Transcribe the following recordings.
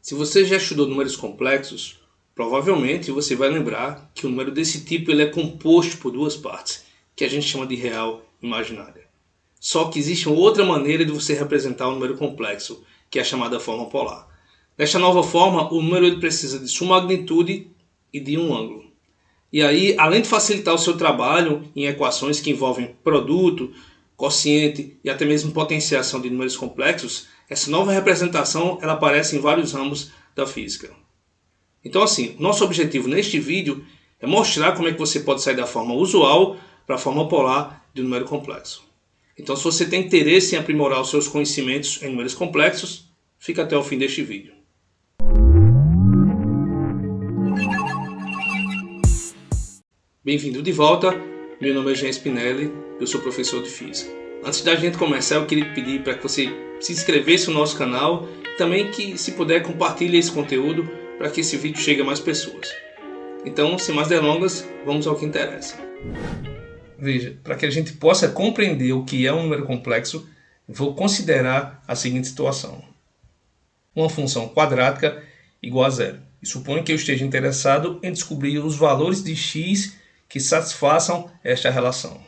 Se você já estudou números complexos, provavelmente você vai lembrar que o número desse tipo ele é composto por duas partes, que a gente chama de real e imaginária. Só que existe uma outra maneira de você representar o número complexo, que é a chamada forma polar. Nesta nova forma, o número ele precisa de sua magnitude e de um ângulo. E aí, além de facilitar o seu trabalho em equações que envolvem produto, quociente e até mesmo potenciação de números complexos, essa nova representação ela aparece em vários ramos da física. Então assim, nosso objetivo neste vídeo é mostrar como é que você pode sair da forma usual para a forma polar de um número complexo. Então se você tem interesse em aprimorar os seus conhecimentos em números complexos, fica até o fim deste vídeo. Bem-vindo de volta, meu nome é Jean Spinelli, eu sou professor de Física. Antes da gente começar, eu queria pedir para que você se inscrevesse no nosso canal e também que, se puder, compartilhe esse conteúdo para que esse vídeo chegue a mais pessoas. Então, sem mais delongas, vamos ao que interessa. Veja, para que a gente possa compreender o que é um número complexo, vou considerar a seguinte situação. Uma função quadrática igual a zero. E suponho que eu esteja interessado em descobrir os valores de x que satisfaçam esta relação.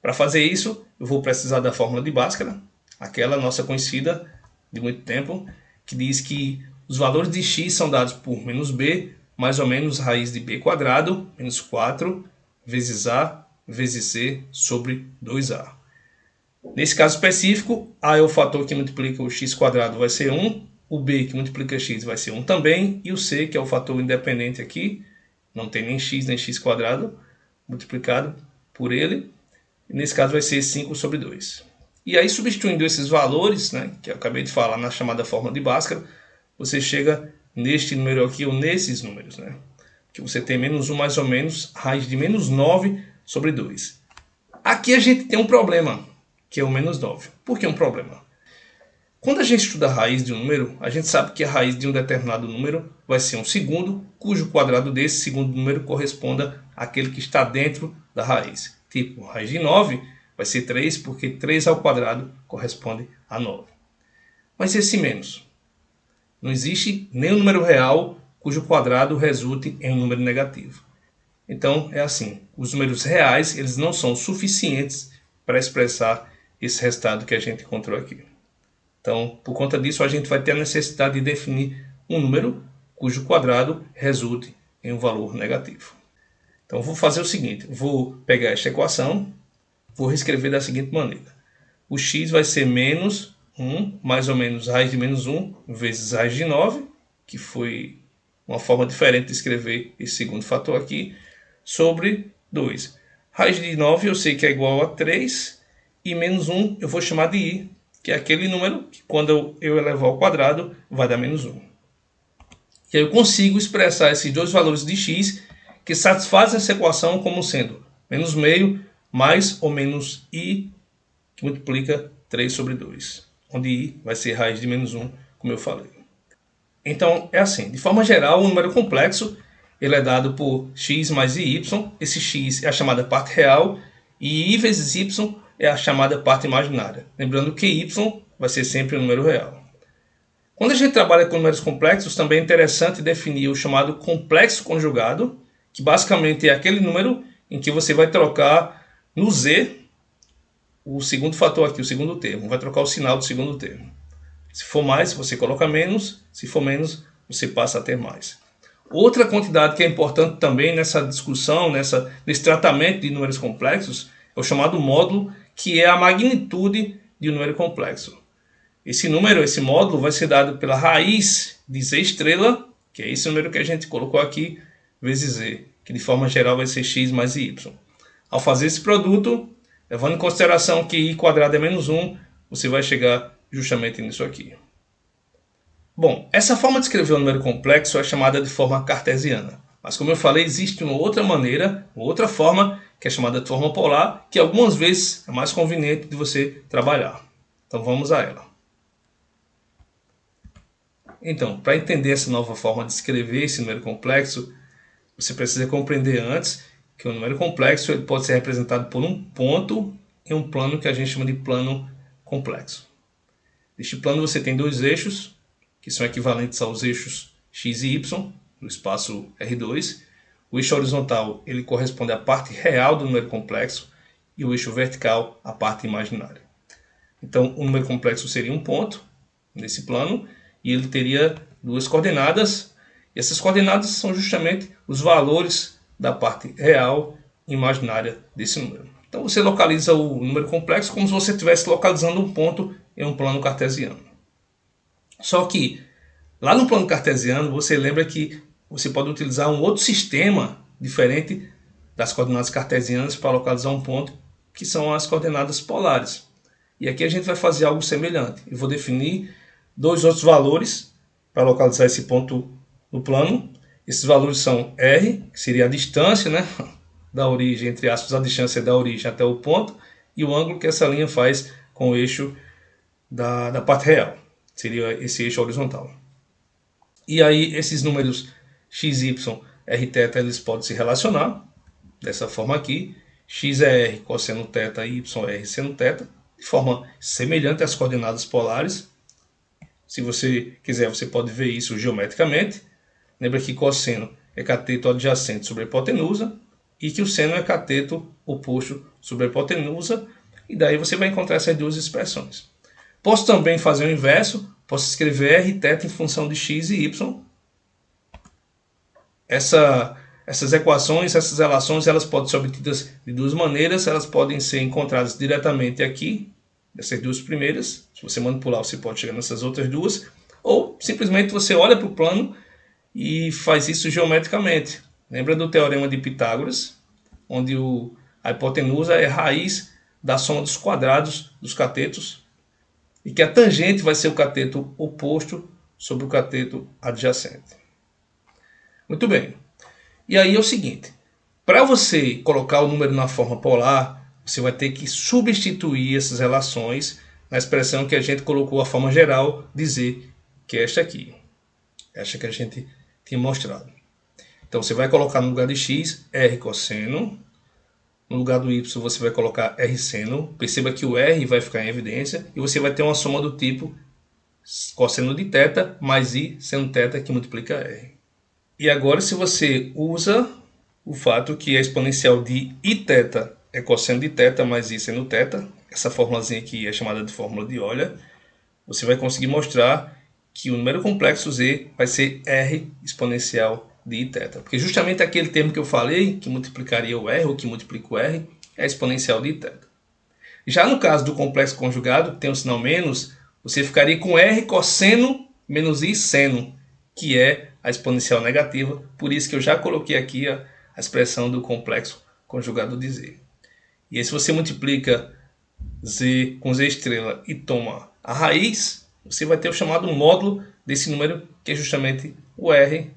Para fazer isso, eu vou precisar da fórmula de Bhaskara, aquela nossa conhecida de muito tempo, que diz que os valores de x são dados por menos b, mais ou menos raiz de b quadrado, menos 4, vezes a, vezes c, sobre 2a. Nesse caso específico, a é o fator que multiplica o x quadrado, vai ser 1, o b que multiplica x vai ser 1 também, e o c, que é o fator independente aqui, não tem nem x quadrado, multiplicado por ele, nesse caso vai ser 5 sobre 2. E aí, substituindo esses valores, que eu acabei de falar na chamada fórmula de Bhaskara, você chega neste número aqui, ou nesses números, que você tem menos 1 mais ou menos, raiz de menos 9 sobre 2. Aqui a gente tem um problema, que é o menos 9. Por que um problema? Quando a gente estuda a raiz de um número, a gente sabe que a raiz de um determinado número vai ser um segundo, cujo quadrado desse segundo número corresponda àquele que está dentro da raiz. Tipo, raiz de 9 vai ser 3, porque 3 ao quadrado corresponde a 9. Mas esse menos? Não existe nenhum número real cujo quadrado resulte em um número negativo. Então, é assim, os números reais eles não são suficientes para expressar esse resultado que a gente encontrou aqui. Então, por conta disso, a gente vai ter a necessidade de definir um número cujo quadrado resulte em um valor negativo. Então, vou fazer o seguinte, vou pegar esta equação, vou reescrever da seguinte maneira. O x vai ser menos 1, mais ou menos raiz de menos 1, vezes raiz de 9, que foi uma forma diferente de escrever esse segundo fator aqui, sobre 2. Raiz de 9 eu sei que é igual a 3, e menos 1 eu vou chamar de i, que é aquele número que quando eu elevar ao quadrado vai dar menos 1. E aí eu consigo expressar esses dois valores de x que satisfazem essa equação como sendo menos meio mais ou menos i, que multiplica 3 sobre 2, onde i vai ser raiz de menos 1, como eu falei. Então é assim, de forma geral, o número complexo ele é dado por x mais y, esse x é a chamada parte real, e i vezes y é a chamada parte imaginária. Lembrando que y vai ser sempre um número real. Quando a gente trabalha com números complexos, também é interessante definir o chamado complexo conjugado, que basicamente é aquele número em que você vai trocar no z o segundo fator aqui, o segundo termo. Vai trocar o sinal do segundo termo. Se for mais, você coloca menos. Se for menos, você passa a ter mais. Outra quantidade que é importante também nessa discussão, nesse tratamento de números complexos, é o chamado módulo, que é a magnitude de um número complexo. Esse número, esse módulo, vai ser dado pela raiz de z estrela, que é esse número que a gente colocou aqui, vezes z, que de forma geral vai ser x mais y. Ao fazer esse produto, levando em consideração que i quadrado é menos 1, você vai chegar justamente nisso aqui. Bom, essa forma de escrever um número complexo é chamada de forma cartesiana. Mas como eu falei, existe uma outra maneira, uma outra forma, que é chamada de forma polar, que algumas vezes é mais conveniente de você trabalhar. Então vamos a ela. Então, para entender essa nova forma de escrever esse número complexo, você precisa compreender antes que o número complexo ele pode ser representado por um ponto em um plano que a gente chama de plano complexo. Neste plano você tem dois eixos, que são equivalentes aos eixos x e y, no espaço R2. O eixo horizontal ele corresponde à parte real do número complexo e o eixo vertical à parte imaginária. Então, o número complexo seria um ponto nesse plano e ele teria duas coordenadas. E essas coordenadas são justamente os valores da parte real e imaginária desse número. Então, você localiza o número complexo como se você estivesse localizando um ponto em um plano cartesiano. Só que, lá no plano cartesiano, você lembra que você pode utilizar um outro sistema diferente das coordenadas cartesianas para localizar um ponto, que são as coordenadas polares. E aqui a gente vai fazer algo semelhante. Eu vou definir dois outros valores para localizar esse ponto no plano. Esses valores são R, que seria a distância, né, da origem, entre aspas, a distância da origem até o ponto, e o ângulo que essa linha faz com o eixo da parte real. Seria esse eixo horizontal. E aí esses números x, y, r, θ, eles podem se relacionar dessa forma aqui. X é r cosseno θ e y é r seno θ, de forma semelhante às coordenadas polares. Se você quiser, você pode ver isso geometricamente. Lembra que cosseno é cateto adjacente sobre a hipotenusa e que o seno é cateto oposto sobre a hipotenusa. E daí você vai encontrar essas duas expressões. Posso também fazer o inverso. Posso escrever r θ em função de x e y. Essas equações, essas relações, elas podem ser obtidas de duas maneiras. Elas podem ser encontradas diretamente aqui, nessas duas primeiras. Se você manipular, você pode chegar nessas outras duas. Ou simplesmente você olha para o plano e faz isso geometricamente. Lembra do teorema de Pitágoras, onde a hipotenusa é a raiz da soma dos quadrados dos catetos e que a tangente vai ser o cateto oposto sobre o cateto adjacente. Muito bem. E aí é o seguinte, para você colocar o número na forma polar, você vai ter que substituir essas relações na expressão que a gente colocou a forma geral de z, que é esta aqui. Esta que a gente tinha mostrado. Então você vai colocar no lugar de x, r cosseno. No lugar do y você vai colocar r seno. Perceba que o r vai ficar em evidência. E você vai ter uma soma do tipo cosseno de θ mais i seno θ que multiplica r. E agora se você usa o fato que a exponencial de iθ é cosseno de θ mais i seno θ, essa formulazinha aqui é chamada de fórmula de Euler, você vai conseguir mostrar que o número complexo z vai ser r exponencial de iθ. Porque justamente aquele termo que eu falei, que multiplicaria o r, ou que multiplica o r, é a exponencial de iθ. Já no caso do complexo conjugado, que tem o sinal menos, você ficaria com r cosseno menos i seno, que é a exponencial negativa. Por isso que eu já coloquei aqui a expressão do complexo conjugado de z. E aí se você multiplica z com z estrela e toma a raiz, você vai ter o chamado módulo desse número, que é justamente o r.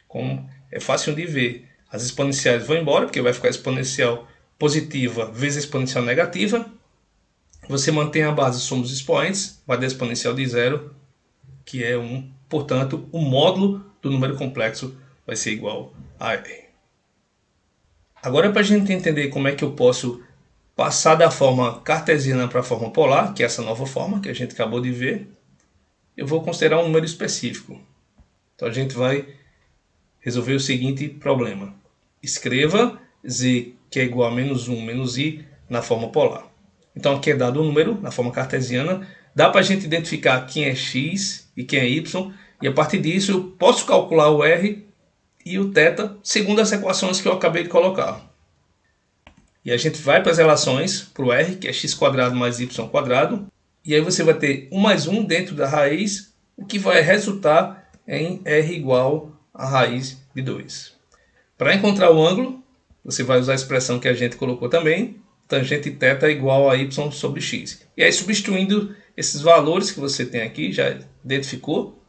Como é fácil de ver, as exponenciais vão embora, porque vai ficar a exponencial positiva vezes a exponencial negativa. Você mantém a base, somos expoentes, vai dar exponencial de zero, que é 1. Portanto, o módulo do número complexo vai ser igual a r. Agora, para a gente entender como é que eu posso passar da forma cartesiana para a forma polar, que é essa nova forma que a gente acabou de ver, eu vou considerar um número específico. Então a gente vai resolver o seguinte problema. Escreva z, que é igual a menos 1 menos i, na forma polar. Então aqui é dado um número na forma cartesiana. Dá para a gente identificar quem é x e quem é y. E a partir disso eu posso calcular o r e o θ segundo as equações que eu acabei de colocar. E a gente vai para as relações, para o r, que é x² mais y². E aí você vai ter 1 mais 1 dentro da raiz, o que vai resultar em r igual a raiz de 2. Para encontrar o ângulo, você vai usar a expressão que a gente colocou também, tangente θ é igual a y sobre x. E aí substituindo esses valores que você tem aqui, já identificou,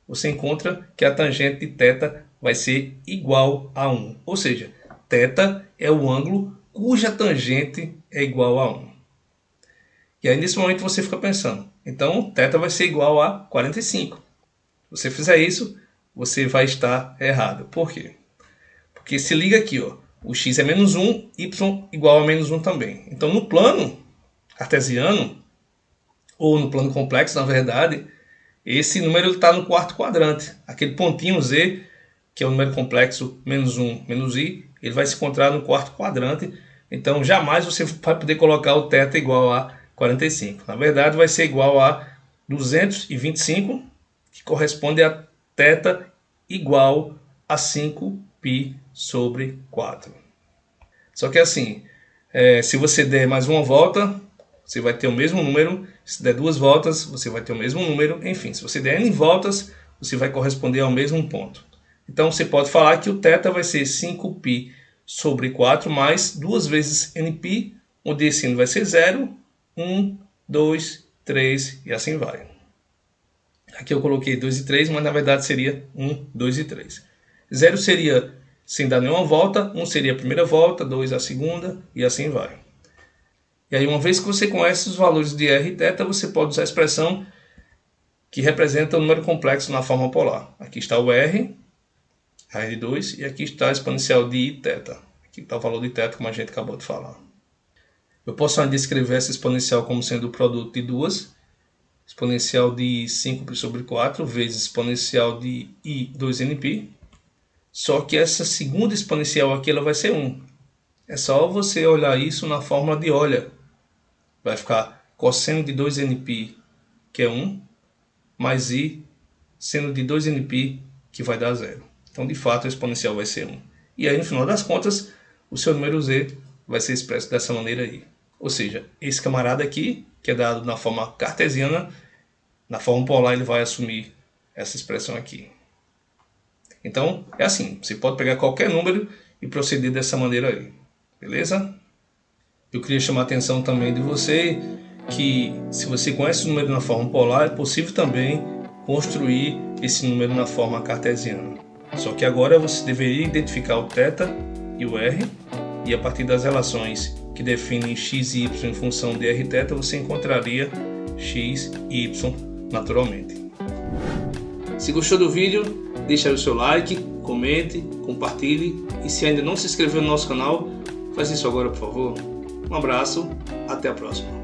você encontra que a tangente de θ vai ser igual a 1. Ou seja, θ é o ângulo cuja tangente é igual a 1. E aí nesse momento você fica pensando, então θ vai ser igual a 45. Se você fizer isso, você vai estar errado. Por quê? Porque se liga aqui, ó, o x é menos 1, y igual a menos 1 também. Então no plano cartesiano, ou no plano complexo, na verdade, esse número está no quarto quadrante. Aquele pontinho Z, que é o número complexo menos 1 menos i, ele vai se encontrar no quarto quadrante. Então jamais você vai poder colocar o θ igual a 45. Na verdade vai ser igual a 225, que corresponde a θ igual a 5π sobre 4. Só que assim, se você der mais uma volta, você vai ter o mesmo número. Se der duas voltas, você vai ter o mesmo número. Enfim, se você der n voltas, você vai corresponder ao mesmo ponto. Então você pode falar que o θ vai ser 5π sobre 4 mais 2 vezes nπ, onde esse n vai ser 0, 1, 2, 3 e assim vai. Aqui eu coloquei 2 e 3, mas na verdade seria 1, 2 e 3. 0 seria sem dar nenhuma volta, 1 seria a primeira volta, 2 a segunda e assim vai. E aí, uma vez que você conhece os valores de r e θ, você pode usar a expressão que representa o número complexo na forma polar. Aqui está o r, raiz de 2, e aqui está a exponencial de i θ. Aqui está o valor de θ, como a gente acabou de falar. Eu posso ainda escrever essa exponencial como sendo o produto de duas, exponencial de 5π sobre 4 vezes exponencial de i 2nπ. Só que essa segunda exponencial aqui ela vai ser 1. É só você olhar isso na fórmula de Euler. Vai ficar cosseno de 2nπ, que é 1, mais i seno de 2nπ, que vai dar 0. Então, de fato, a exponencial vai ser 1. E aí, no final das contas, o seu número z vai ser expresso dessa maneira aí. Ou seja, esse camarada aqui, que é dado na forma cartesiana, na forma polar ele vai assumir essa expressão aqui. Então, é assim, você pode pegar qualquer número e proceder dessa maneira aí. Beleza? Eu queria chamar a atenção também de você que, se você conhece o número na forma polar, é possível também construir esse número na forma cartesiana. Só que agora você deveria identificar o θ e o r, e a partir das relações que definem x e y em função de r e θ, você encontraria x e y naturalmente. Se gostou do vídeo, deixa aí o seu like, comente, compartilhe, e se ainda não se inscreveu no nosso canal, faz isso agora, por favor. Um abraço, até a próxima.